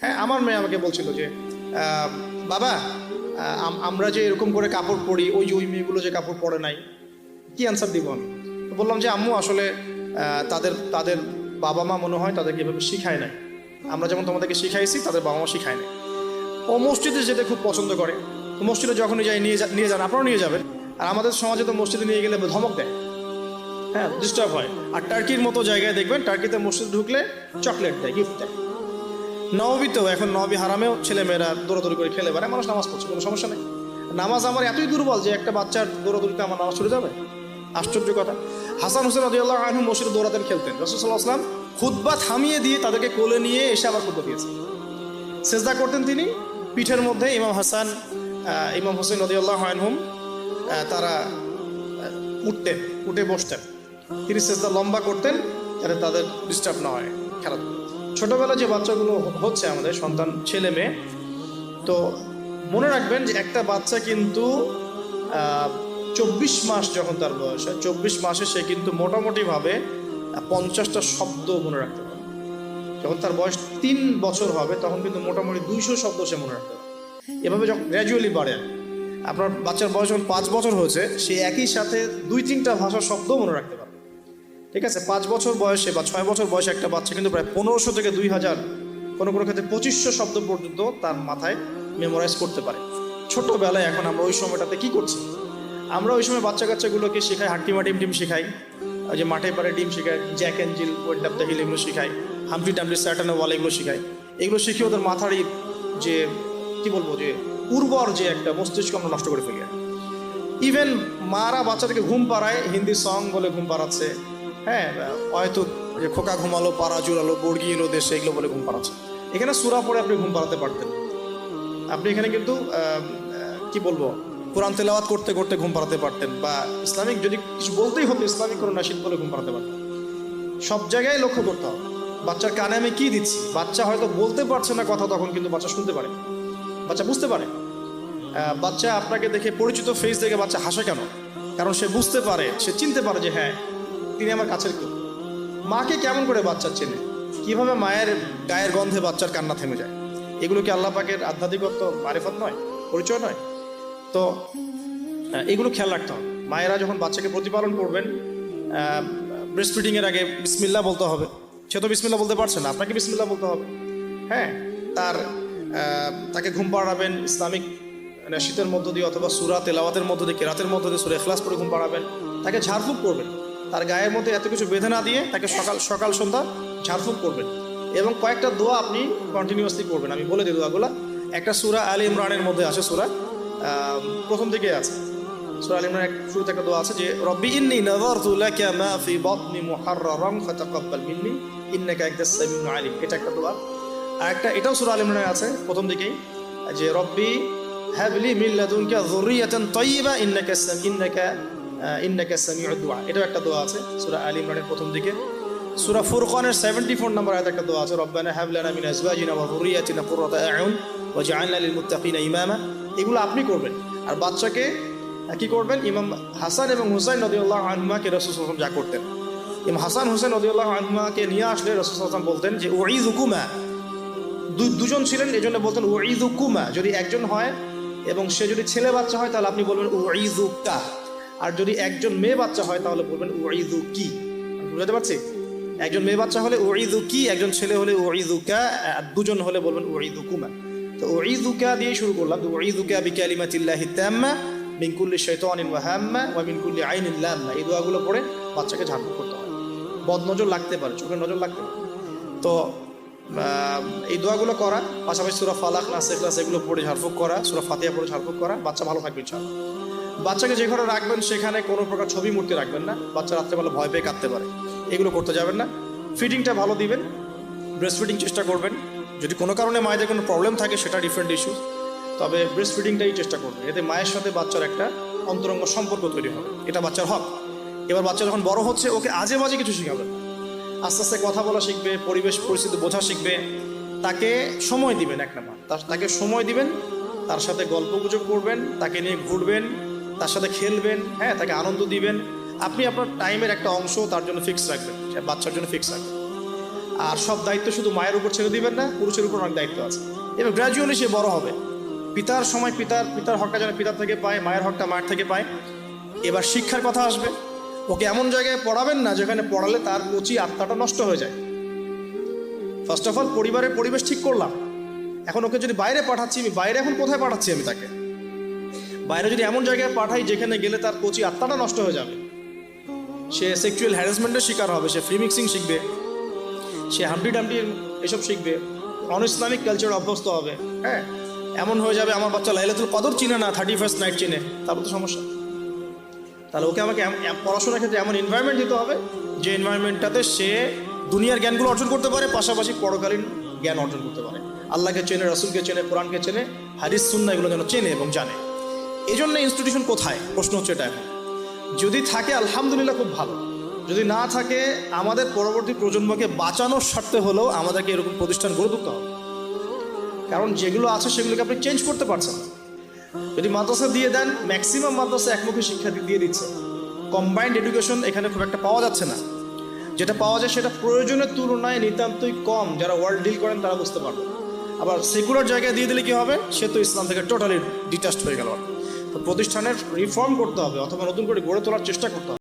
হ্যাঁ, আমার মেয়ে আমাকে বলছিল যে বাবা, আমরা যে এরকম করে কাপড় পরি, ওই মেয়েগুলো যে কাপড় পরে নাই, কি অ্যান্সার দিব আমি? তো বললাম যে আম্মু, আসলে তাদের তাদের বাবা মা মনে হয় তাদেরকে এভাবে শিখায় নাই। আমরা যেমন তোমাদেরকে শিখাইছি, তাদের বাবা মা শিখায় নাই। ও মসজিদে যেতে খুব পছন্দ করে। তো মসজিদে যখনই যাই, নিয়ে যান, আপনারাও নিয়ে যাবেন। আর আমাদের সমাজে তো মসজিদে নিয়ে গেলে ধমক দেয়, হ্যাঁ, ডিস্টার্ব হয়। আর টার্কির মতো জায়গায় দেখবেন, টার্কিতে মসজিদ ঢুকলে চকলেট দেয়, গিফট দেয়। নববীতেও, এখন নবী হারামেও ছেলেমেয়েরা দৌড়াদৌড়ি করে খেলে বেড়ায়, মানুষ নামাজ পড়ছে, কোনো সমস্যা নেই। নামাজ আমার এতই দুর্বল যে একটা বাচ্চার দৌড়াদৌড়িতে আমার নামাজ ছুটে যাবে? আশ্চর্য কথা। হাসান হোসেন রাদিয়াল্লাহু আনহু মসজিদে দৌড়াতেন, খেলতেন। রাসূল সাল্লাল্লাহু আলাইহি ওয়াসাল্লাম খুতবা থামিয়ে দিয়ে তাদেরকে কোলে নিয়ে এসে আবার খুতবা দিয়েছেন। সেজদা করতেন তিনি, পিঠের মধ্যে ইমাম হাসান, ইমাম হোসেন রাদিয়াল্লাহু আনহুম তারা উঠতেন, উঠে বসতেন। তিনি সেজদা লম্বা করতেন যাতে তাদের ডিস্টার্ব না হয় খেলাধুলা। ছোটবেলা যে বাচ্চাগুলো হচ্ছে আমাদের সন্তান, ছেলে মেয়ে, তো মনে রাখবেন যে একটা বাচ্চা কিন্তু 24 মাস যখন তার বয়স হয়, 24 মাসে সে কিন্তু মোটামুটিভাবে 50টা শব্দ মনে রাখতে পারে। যখন তার বয়স 3 বছর হবে, তখন কিন্তু মোটামুটি 200 শব্দ সে মনে রাখতে পারে। এভাবে যখন গ্র্যাজুয়ালি বাড়ে, আপনার বাচ্চার বয়স যখন 5 বছর হয়েছে, সে একই সাথে 2-3টা ভাষার শব্দ মনে রাখতে পারে। ঠিক আছে, 5 বছর বয়সে বা 6 বছর বয়সে একটা বাচ্চা কিন্তু প্রায় 1500 থেকে 2000, কোনো কোনো ক্ষেত্রে 2500 শব্দ পর্যন্ত তার মাথায় মেমোরাইজ করতে পারে ছোটবেলায়। এখন আমরা ওই সময়টাতে কি করছি? আমরা ওই সময় বাচ্চা কাচ্চাগুলোকে শেখাই হাট্টিমা ডিম শেখাই, ওই যে মাঠে পাড়ে ডিম শেখাই, Jack and Jill, went up the hill, এগুলো শেখাই, হামফ্রি ডামফ্রি স্যাটার্ন ওয়াল, এগুলো শেখাই। এগুলো শিখিয়ে ওদের মাথার যে কি বলবো, যে উর্বর যে একটা মস্তিষ্ক আমরা নষ্ট করে ফেলি। ইভেন মারা বাচ্চাদেরকে ঘুম পাড়ায়, হিন্দি সং বলে ঘুম পাড়াচ্ছে, হ্যাঁ, হয়তো যে খোকা ঘুমালো, পাড়া জুড়ালো, বর্গি এলো দেশে, এগুলো বলে ঘুম পাড়াচ্ছে। এখানে সূরা পড়ে আপনি ঘুম পাড়াতে পারতেন। আপনি এখানে কিন্তু কি বলবো, কোরআন তেলাওয়াত করতে করতে ঘুম পাড়াতে পারতেন, বা ইসলামিক যদি কিছু বলতেই হতো, ইসলামিক কোনো নাশিদ বলে ঘুম পাড়াতে পারতেন। সব জায়গায় লক্ষ্য করতে হবে বাচ্চার কানে আমি কি দিচ্ছি। বাচ্চা হয়তো বলতে পারছে না কথা, তখন কিন্তু বাচ্চা শুনতে পারে, বাচ্চা বুঝতে পারে। বাচ্চা আপনাকে দেখে, পরিচিত ফেস দেখে বাচ্চা হাসে কেন? কারণ সে বুঝতে পারে, সে চিনতে পারে যে হ্যাঁ, তিনি আমার কাছের কেউ। মাকে কেমন করে বাচ্চা চেনে? কিভাবে মায়ের গায়ের গন্ধে বাচ্চার কান্না থেমে যায়? এগুলো কি আল্লাহ পাকের আধ্যাত্মিকত্ব, মারিফত নয়, পরিচয় নয়? তো এগুলো খেয়াল রাখতে হবে। মায়েরা যখন বাচ্চাকে প্রতিপালন করবেন, ব্রেস্ট ফিডিংয়ের আগে বিসমিল্লাহ বলতে হবে। সে তো বিসমিল্লাহ বলতে পারছে না, আপনাকে বিসমিল্লাহ বলতে হবে। হ্যাঁ, তাকে ঘুম পাড়াবেন ইসলামিক শীতের মধ্য দিয়ে, অথবা সূরা তেলাওয়াতের মধ্য দিয়ে, কেরাতের মধ্য দিয়ে, সূরা ইখলাস পড়ে ঘুম পাড়াবেন। তাকে ঝাড়ফুঁক করবেন, তার গায়ের মধ্যে এত কিছু বেঁধে না দিয়ে তাকে সকাল সন্ধ্যা ঝাড়ফুঁক করবেন। এবং কয়েকটা দোয়া আপনি কন্টিনিউয়াসলি করবেন। আমি বলে দিই দোয়াগুলো। একটা সূরা আলে ইমরানের মধ্যে আছে, সূরা প্রথম দিকে আছে, সূরা আলে ইমরানের শুরুতে একটা দোয়া আছে যে রব্বি ইন্নী নাযারতু লাকা মা ফি বাতনি মুহাররারান ফাতাকাব্বাল মিন্নী ইন্নাকা আনতাস সামিউল আলিম। এটা একটা দোয়া। আর একটা, এটাও সূরা আলে ইমরানে আছে প্রথম দিকেই, যে রব্বি হাবলি মিন লাদুনকা যুররিয়াতান তাইয়্যিবা ইন্নাকা সামিউদ দুআ। এটাও একটা দোয়া আছে সূরা আলে ইমরানের প্রথম দিকে। সূরা ফুরকানের 74 নম্বর আয়াতে একটা দোয়া আছে, রব্বানা হাব লানা মিন আজওয়াজিনা ওয়া যুররিয়াতিনা কুররাতা আ'ইউন ওয়াজআলনা লিল মুত্তাকিনা ইমামা। এগুলো আপনি করবেন। আর বাচ্চাকে কি করবেন? ইমাম হাসান এবং হুসাইন রাদিয়াল্লাহু আনহুমাকে রাসূল সাল্লাল্লাহু আলাইহি ওয়াসাল্লাম যা করতেন, ইমাম হাসান হুসাইন রাদিয়াল্লাহু আনহুমাকে নিয়ে আসলে রাসূল সাল্লাল্লাহু আলাইহি ওয়াসাল্লাম বলতেন যে উঈযুকুমা। দুজন ছিলেন, এজন্য বলতেন উঈযুকুমা। যদি একজন হয় এবং সে যদি ছেলে বাচ্চা হয়, তাহলে আপনি বলবেন উঈযুকা। আর যদি একজন মেয়ে বাচ্চা হয়, তাহলে বলবেন উঈযুকি। বুঝতে পারছি? একজন মেয়ে বাচ্চা হলে উঈযুকি, একজন ছেলে হলে উঈযুকা, আর দুজন হলে বলবেন উঈযুকুমা। তো উঈযুকা দিয়ে শুরু করলাম। উঈযুকা বিকালিমাতিল্লাহি তাম্মা মিন কুল্লি শাইতানিন ওয়া হাম্মা ওয়া মিন কুল্লি আইনিন লাম্মা। এই দোয়াগুলো পড়ে বাচ্চাকে ঝাড়ফুঁক করতে হয়। বদনজর লাগতে পারে, চোখের নজর লাগতে পারে। তো এই দোয়াগুলো করা, পাশাপাশি সূরা ফালাক, নাস, ইখলাস এগুলো পড়ে ঝাড়ফুঁক করা, সূরা ফাতিহা পড়ে ঝাড়ফুঁক করা, বাচ্চা ভালো থাকবে ইনশাআল্লাহ। বাচ্চাকে যে ঘরে রাখবেন সেখানে কোনো প্রকার ছবি মূর্তি রাখবেন না। বাচ্চা রাত্রেবেলা ভয় পেয়ে কাঁদতে পারে, এগুলো করতে যাবেন না। ফিডিংটা ভালো দিবেন, ব্রেস্ট ফিডিং চেষ্টা করবেন। যদি কোনো কারণে মায়েদের কোনো প্রবলেম থাকে সেটা ডিফারেন্ট ইস্যু, তবে ব্রেস্ট ফিডিংটাই চেষ্টা করবেন। এতে মায়ের সাথে বাচ্চার একটা অন্তরঙ্গ সম্পর্ক তৈরি হবে, এটা বাচ্চার হক। এবার বাচ্চা যখন বড় হচ্ছে, ওকে আজে বাজে কিছু শেখাবেন। আস্তে আস্তে কথা বলা শিখবে, পরিবেশ পরিস্থিতি বোঝা শিখবে। তাকে সময় দিবেন, এক নাম্বার তাকে সময় দিবেন, তার সাথে গল্প গুজব করবেন, তাকে নিয়ে ঘুরবেন, তার সাথে খেলবেন, হ্যাঁ, তাকে আনন্দ দিবেন। আপনি আপনার টাইমের একটা অংশ তার জন্য ফিক্স রাখবেন, বাচ্চার জন্য ফিক্স রাখবেন। আর সব দায়িত্ব শুধু মায়ের উপর ছেড়ে দিবেন না, পুরুষের উপর অনেক দায়িত্ব আছে। এবার গ্র্যাজুয়ালি সে বড় হবে, পিতার সময় পিতার হকটা যেন পিতার থেকে পায়, মায়ের হকটা মায়ের থেকে পায়। এবার শিক্ষার কথা আসবে, ওকে এমন জায়গায় পড়াবেন না যেখানে পড়ালে তার কচি আত্মাটা নষ্ট হয়ে যায়। ফার্স্ট অফ অল পরিবারের পরিবেশ ঠিক করলাম, এখন ওকে যদি বাইরে পাঠাচ্ছি, আমি বাইরে এখন কোথায় পাঠাচ্ছি, আমি তাকে বাইরে যদি এমন জায়গায় পাঠাই যেখানে গেলে তার কচি আত্মাটা নষ্ট হয়ে যাবে, সে সেক্সুয়াল হ্যারাসমেন্টের শিকার হবে, সে ফ্রি মিক্সিং শিখবে, সে হামডি ডামডি এসব শিখবে, অন ইসলামিক কালচার অভ্যস্ত হবে। হ্যাঁ, এমন হয়ে যাবে আমার বাচ্চা লাইলাতুল কদর চিনে না, 31st নাইট চিনে, তারপর তো সমস্যা। তাহলে ওকে আমাকে পড়াশোনার ক্ষেত্রে এমন এনভায়রনমেন্ট দিতে হবে যে এনভায়রনমেন্টটাতে সে দুনিয়ার জ্ঞানগুলো অর্জন করতে পারে, পাশাপাশি পরকালীন জ্ঞান অর্জন করতে পারে, আল্লাহকে চেনে, রাসূলকে চেনে, কোরআনকে চেনে, হাদিস সুন্নাহ এগুলো যেন চেনে এবং জানে। এই জন্য ইনস্টিটিউশন কোথায়, প্রশ্ন হচ্ছে এটা। এখন যদি থাকে আলহামদুলিল্লাহ, খুব ভালো। যদি না থাকে, আমাদের পরবর্তী প্রজন্মকে বাঁচানোর স্বার্থে হলেও আমাদেরকে এরকম প্রতিষ্ঠান গড়ে তুলতে হবে। কারণ যেগুলো আছে সেগুলোকে আপনি চেঞ্জ করতে পারছেন না। যদি মাদ্রাসা দিয়ে দেন, ম্যাক্সিমাম মাদ্রাসা একমুখী শিক্ষা দিয়ে দিচ্ছে, কম্বাইন্ড এডুকেশন এখানে খুব একটা পাওয়া যাচ্ছে না। যেটা পাওয়া যায় সেটা প্রয়োজনের তুলনায় নিতান্তই কম, যারা ওয়ার্ল্ড ডিল করেন তারা বুঝতে পারবে। আবার সেকুলার জায়গায় দিয়ে দিলে কি হবে, সে তো ইসলাম থেকে টোটালি ডিটাচড হয়ে গেল। তো প্রতিষ্ঠানের রিফর্ম করতে হবে অথবা নতুন করে গড়ে তোলার চেষ্টা করতে হবে।